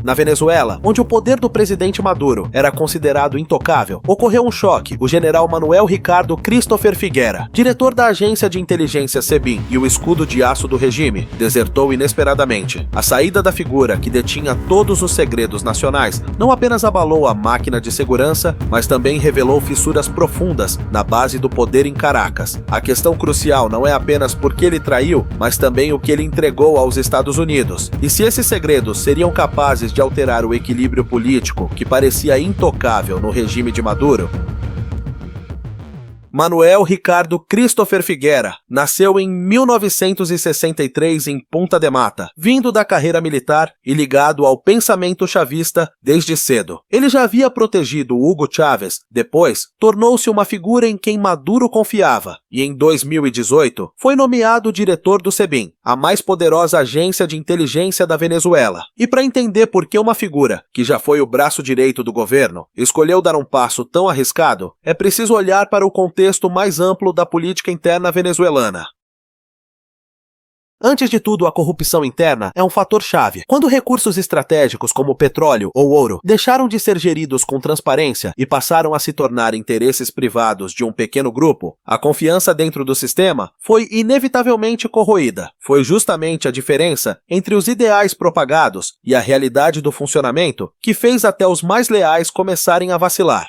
Na Venezuela, onde o poder do presidente Maduro era considerado intocável, ocorreu um choque. O general Manuel Ricardo Christopher Figuera, diretor da agência de inteligência SEBIN e o escudo de aço do regime, desertou inesperadamente. A saída da figura que detinha todos os segredos nacionais não apenas abalou a máquina de segurança, mas também revelou fissuras profundas na base do poder em Caracas. A questão crucial não é apenas por que ele traiu, mas também o que ele entregou aos Estados Unidos. E se esses segredos seriam capazes de alterar o equilíbrio político que parecia intocável no regime de Maduro? Manuel Ricardo Christopher Figuera nasceu em 1963 em Punta de Mata, vindo da carreira militar e ligado ao pensamento chavista desde cedo. Ele já havia protegido Hugo Chávez, depois tornou-se uma figura em quem Maduro confiava e em 2018 foi nomeado diretor do SEBIN, a mais poderosa agência de inteligência da Venezuela. E para entender por que uma figura, que já foi o braço direito do governo, escolheu dar um passo tão arriscado, é preciso olhar para o contexto mais amplo da política interna venezuelana. Antes de tudo, a corrupção interna é um fator-chave. Quando recursos estratégicos como petróleo ou ouro deixaram de ser geridos com transparência e passaram a se tornar interesses privados de um pequeno grupo, a confiança dentro do sistema foi inevitavelmente corroída. Foi justamente a diferença entre os ideais propagados e a realidade do funcionamento que fez até os mais leais começarem a vacilar.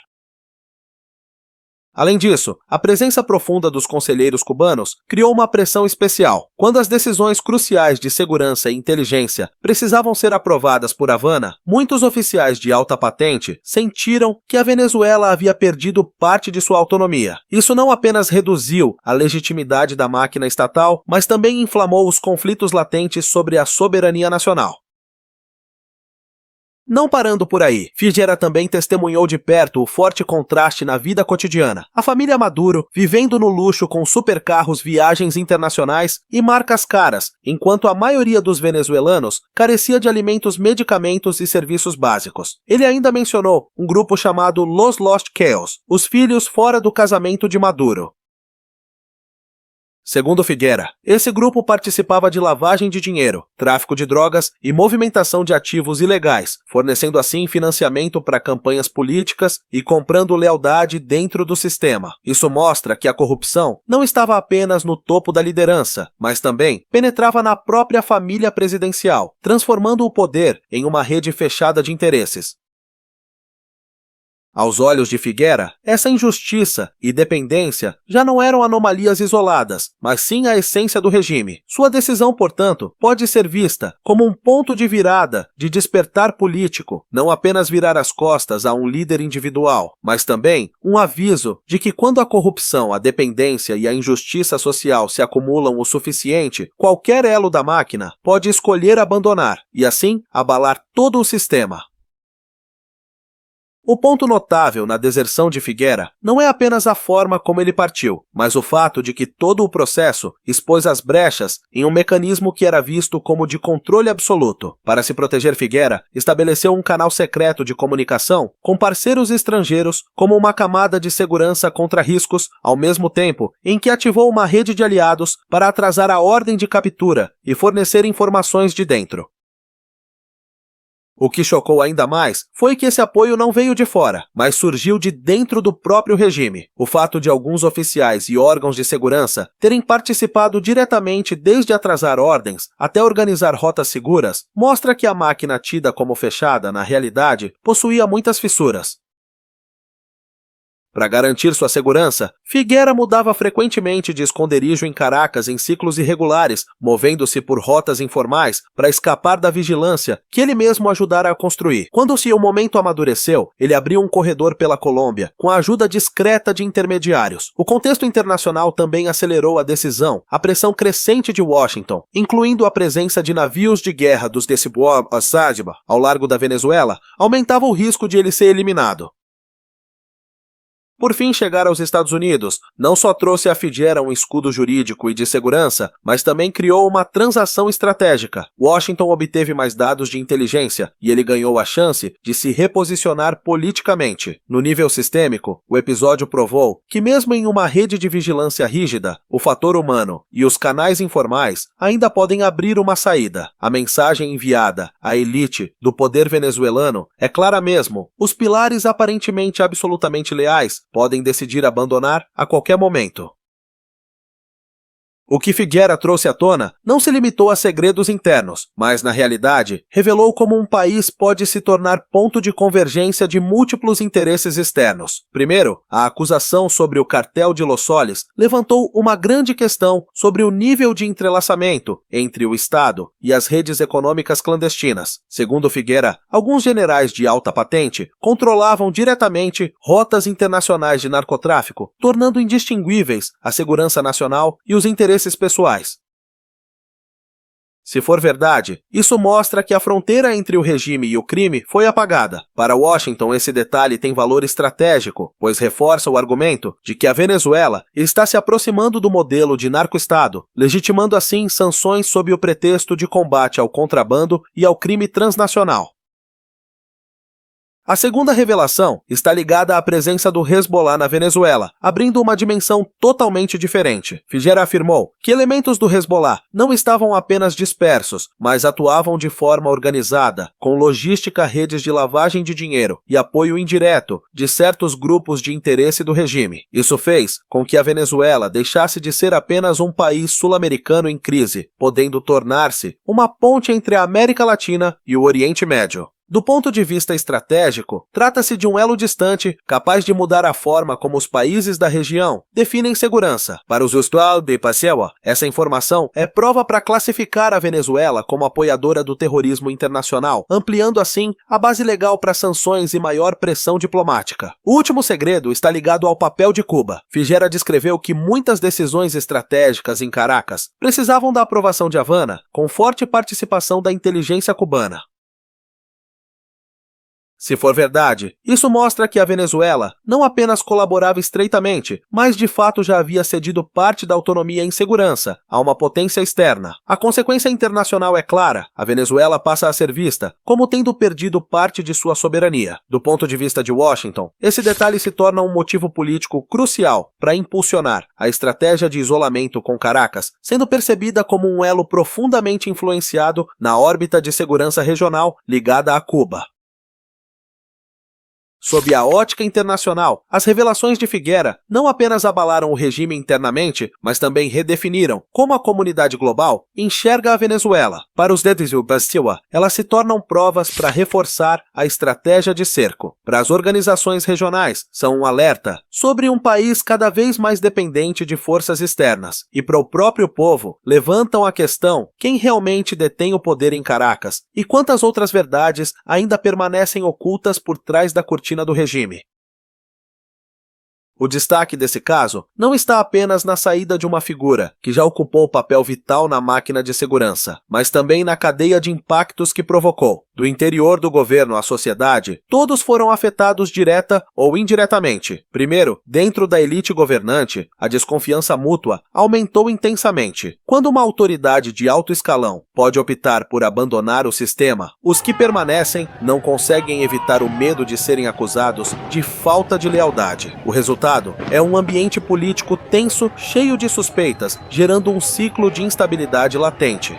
Além disso, a presença profunda dos conselheiros cubanos criou uma pressão especial. Quando as decisões cruciais de segurança e inteligência precisavam ser aprovadas por Havana, muitos oficiais de alta patente sentiram que a Venezuela havia perdido parte de sua autonomia. Isso não apenas reduziu a legitimidade da máquina estatal, mas também inflamou os conflitos latentes sobre a soberania nacional. Não parando por aí, Figuera também testemunhou de perto o forte contraste na vida cotidiana. A família Maduro, vivendo no luxo com supercarros, viagens internacionais e marcas caras, enquanto a maioria dos venezuelanos carecia de alimentos, medicamentos e serviços básicos. Ele ainda mencionou um grupo chamado Los Lost Chaos, os filhos fora do casamento de Maduro. Segundo Figuera, esse grupo participava de lavagem de dinheiro, tráfico de drogas e movimentação de ativos ilegais, fornecendo assim financiamento para campanhas políticas e comprando lealdade dentro do sistema. Isso mostra que a corrupção não estava apenas no topo da liderança, mas também penetrava na própria família presidencial, transformando o poder em uma rede fechada de interesses. Aos olhos de Figuera, essa injustiça e dependência já não eram anomalias isoladas, mas sim a essência do regime. Sua decisão, portanto, pode ser vista como um ponto de virada, de despertar político, não apenas virar as costas a um líder individual, mas também um aviso de que quando a corrupção, a dependência e a injustiça social se acumulam o suficiente, qualquer elo da máquina pode escolher abandonar e, assim, abalar todo o sistema. O ponto notável na deserção de Figuera não é apenas a forma como ele partiu, mas o fato de que todo o processo expôs as brechas em um mecanismo que era visto como de controle absoluto. Para se proteger, Figuera estabeleceu um canal secreto de comunicação com parceiros estrangeiros como uma camada de segurança contra riscos, ao mesmo tempo em que ativou uma rede de aliados para atrasar a ordem de captura e fornecer informações de dentro. O que chocou ainda mais foi que esse apoio não veio de fora, mas surgiu de dentro do próprio regime. O fato de alguns oficiais e órgãos de segurança terem participado diretamente desde atrasar ordens até organizar rotas seguras mostra que a máquina tida como fechada, na realidade, possuía muitas fissuras. Para garantir sua segurança, Figuera mudava frequentemente de esconderijo em Caracas em ciclos irregulares, movendo-se por rotas informais para escapar da vigilância que ele mesmo ajudara a construir. Quando o momento amadureceu, ele abriu um corredor pela Colômbia, com a ajuda discreta de intermediários. O contexto internacional também acelerou a decisão, a pressão crescente de Washington, incluindo a presença de navios de guerra dos Desigual Asadiba ao largo da Venezuela, aumentava o risco de ele ser eliminado. Por fim, chegar aos Estados Unidos não só trouxe a Figueira um escudo jurídico e de segurança, mas também criou uma transação estratégica. Washington obteve mais dados de inteligência e ele ganhou a chance de se reposicionar politicamente. No nível sistêmico, o episódio provou que mesmo em uma rede de vigilância rígida, o fator humano e os canais informais ainda podem abrir uma saída. A mensagem enviada à elite do poder venezuelano é clara mesmo: os pilares aparentemente absolutamente leais podem decidir abandonar a qualquer momento. O que Figueira trouxe à tona não se limitou a segredos internos, mas, na realidade, revelou como um país pode se tornar ponto de convergência de múltiplos interesses externos. Primeiro, a acusação sobre o cartel de Los Soles levantou uma grande questão sobre o nível de entrelaçamento entre o Estado e as redes econômicas clandestinas. Segundo Figueira, alguns generais de alta patente controlavam diretamente rotas internacionais de narcotráfico, tornando indistinguíveis a segurança nacional e os interesses pessoais. Se for verdade, isso mostra que a fronteira entre o regime e o crime foi apagada. Para Washington, esse detalhe tem valor estratégico, pois reforça o argumento de que a Venezuela está se aproximando do modelo de narco-estado, legitimando assim sanções sob o pretexto de combate ao contrabando e ao crime transnacional. A segunda revelação está ligada à presença do Hezbollah na Venezuela, abrindo uma dimensão totalmente diferente. Figueira afirmou que elementos do Hezbollah não estavam apenas dispersos, mas atuavam de forma organizada, com logística, redes de lavagem de dinheiro e apoio indireto de certos grupos de interesse do regime. Isso fez com que a Venezuela deixasse de ser apenas um país sul-americano em crise, podendo tornar-se uma ponte entre a América Latina e o Oriente Médio. Do ponto de vista estratégico, trata-se de um elo distante, capaz de mudar a forma como os países da região definem segurança. Para os usuários de Pasewa, essa informação é prova para classificar a Venezuela como apoiadora do terrorismo internacional, ampliando assim a base legal para sanções e maior pressão diplomática. O último segredo está ligado ao papel de Cuba. Figueira descreveu que muitas decisões estratégicas em Caracas precisavam da aprovação de Havana, com forte participação da inteligência cubana. Se for verdade, isso mostra que a Venezuela não apenas colaborava estreitamente, mas de fato já havia cedido parte da autonomia em segurança a uma potência externa. A consequência internacional é clara: a Venezuela passa a ser vista como tendo perdido parte de sua soberania. Do ponto de vista de Washington, esse detalhe se torna um motivo político crucial para impulsionar a estratégia de isolamento com Caracas, sendo percebida como um elo profundamente influenciado na órbita de segurança regional ligada a Cuba. Sob a ótica internacional, as revelações de Figueira não apenas abalaram o regime internamente, mas também redefiniram como a comunidade global enxerga a Venezuela. Para os líderes do Pasewa, elas se tornam provas para reforçar a estratégia de cerco. Para as organizações regionais, são um alerta sobre um país cada vez mais dependente de forças externas. E para o próprio povo, levantam a questão: quem realmente detém o poder em Caracas e quantas outras verdades ainda permanecem ocultas por trás da cortina do regime. O destaque desse caso não está apenas na saída de uma figura que já ocupou um papel vital na máquina de segurança, mas também na cadeia de impactos que provocou. Do interior do governo à sociedade, todos foram afetados direta ou indiretamente. Primeiro, dentro da elite governante, a desconfiança mútua aumentou intensamente. Quando uma autoridade de alto escalão pode optar por abandonar o sistema, os que permanecem não conseguem evitar o medo de serem acusados de falta de lealdade. O resultado é um ambiente político tenso, cheio de suspeitas, gerando um ciclo de instabilidade latente.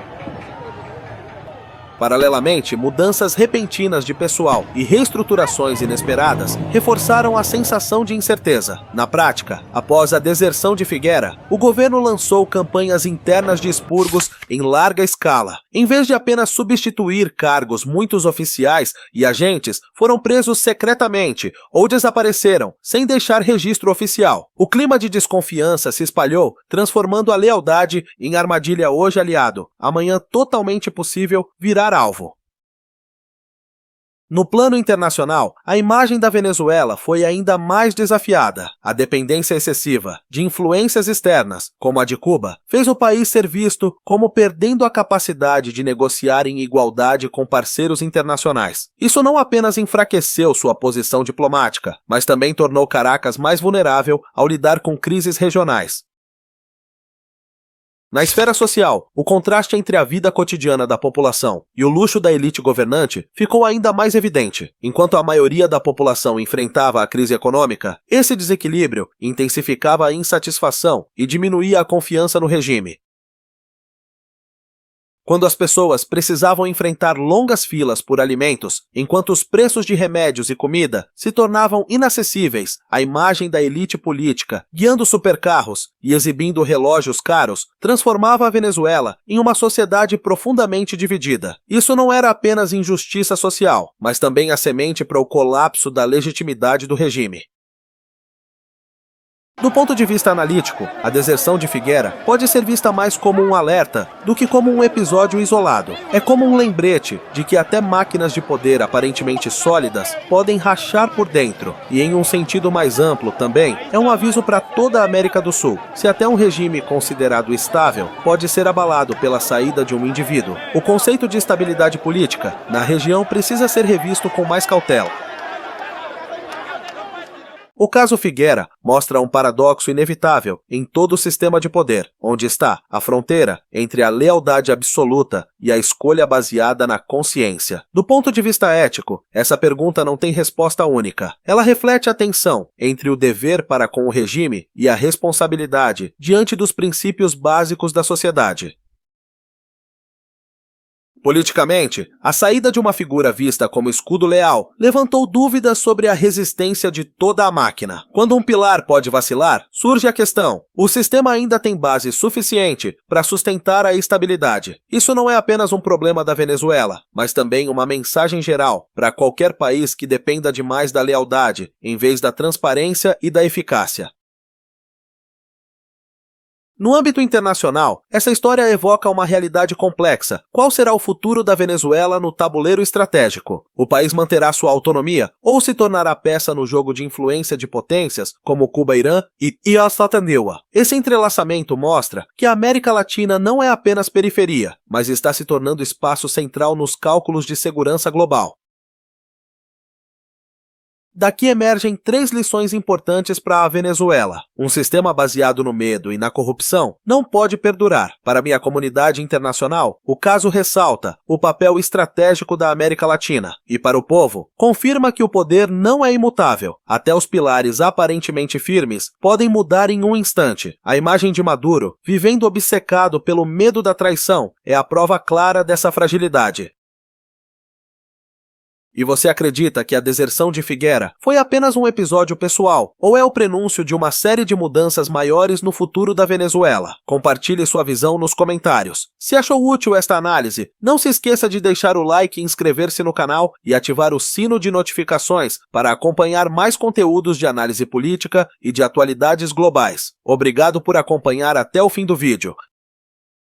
Paralelamente, mudanças repentinas de pessoal e reestruturações inesperadas reforçaram a sensação de incerteza. Na prática, após a deserção de Figueira, o governo lançou campanhas internas de expurgos em larga escala. Em vez de apenas substituir cargos, muitos oficiais e agentes foram presos secretamente ou desapareceram, sem deixar registro oficial. O clima de desconfiança se espalhou, transformando a lealdade em armadilha hoje aliado, amanhã totalmente possível virar alvo. No plano internacional, a imagem da Venezuela foi ainda mais desafiada. A dependência excessiva de influências externas, como a de Cuba, fez o país ser visto como perdendo a capacidade de negociar em igualdade com parceiros internacionais. Isso não apenas enfraqueceu sua posição diplomática, mas também tornou Caracas mais vulnerável ao lidar com crises regionais. Na esfera social, o contraste entre a vida cotidiana da população e o luxo da elite governante ficou ainda mais evidente. Enquanto a maioria da população enfrentava a crise econômica, esse desequilíbrio intensificava a insatisfação e diminuía a confiança no regime. Quando as pessoas precisavam enfrentar longas filas por alimentos, enquanto os preços de remédios e comida se tornavam inacessíveis, a imagem da elite política, guiando supercarros e exibindo relógios caros, transformava a Venezuela em uma sociedade profundamente dividida. Isso não era apenas injustiça social, mas também a semente para o colapso da legitimidade do regime. Do ponto de vista analítico, a deserção de Figuera pode ser vista mais como um alerta do que como um episódio isolado. É como um lembrete de que até máquinas de poder aparentemente sólidas podem rachar por dentro, e em um sentido mais amplo também, é um aviso para toda a América do Sul. Se até um regime considerado estável pode ser abalado pela saída de um indivíduo, o conceito de estabilidade política na região precisa ser revisto com mais cautela. O caso Figuera mostra um paradoxo inevitável em todo o sistema de poder, onde está a fronteira entre a lealdade absoluta e a escolha baseada na consciência. Do ponto de vista ético, essa pergunta não tem resposta única. Ela reflete a tensão entre o dever para com o regime e a responsabilidade diante dos princípios básicos da sociedade. Politicamente, a saída de uma figura vista como escudo leal levantou dúvidas sobre a resistência de toda a máquina. Quando um pilar pode vacilar, surge a questão: o sistema ainda tem base suficiente para sustentar a estabilidade? Isso não é apenas um problema da Venezuela, mas também uma mensagem geral para qualquer país que dependa demais da lealdade, em vez da transparência e da eficácia. No âmbito internacional, essa história evoca uma realidade complexa. Qual será o futuro da Venezuela no tabuleiro estratégico? O país manterá sua autonomia ou se tornará peça no jogo de influência de potências como Cuba, Irã e Estados-Unidos? Esse entrelaçamento mostra que a América Latina não é apenas periferia, mas está se tornando espaço central nos cálculos de segurança global. Daqui emergem 3 lições importantes para a Venezuela. Um sistema baseado no medo e na corrupção não pode perdurar. Para minha comunidade internacional, o caso ressalta o papel estratégico da América Latina. E para o povo, confirma que o poder não é imutável. Até os pilares aparentemente firmes podem mudar em um instante. A imagem de Maduro, vivendo obcecado pelo medo da traição, é a prova clara dessa fragilidade. E você acredita que a deserção de Figuera foi apenas um episódio pessoal ou é o prenúncio de uma série de mudanças maiores no futuro da Venezuela? Compartilhe sua visão nos comentários. Se achou útil esta análise, não se esqueça de deixar o like e inscrever-se no canal e ativar o sino de notificações para acompanhar mais conteúdos de análise política e de atualidades globais. Obrigado por acompanhar até o fim do vídeo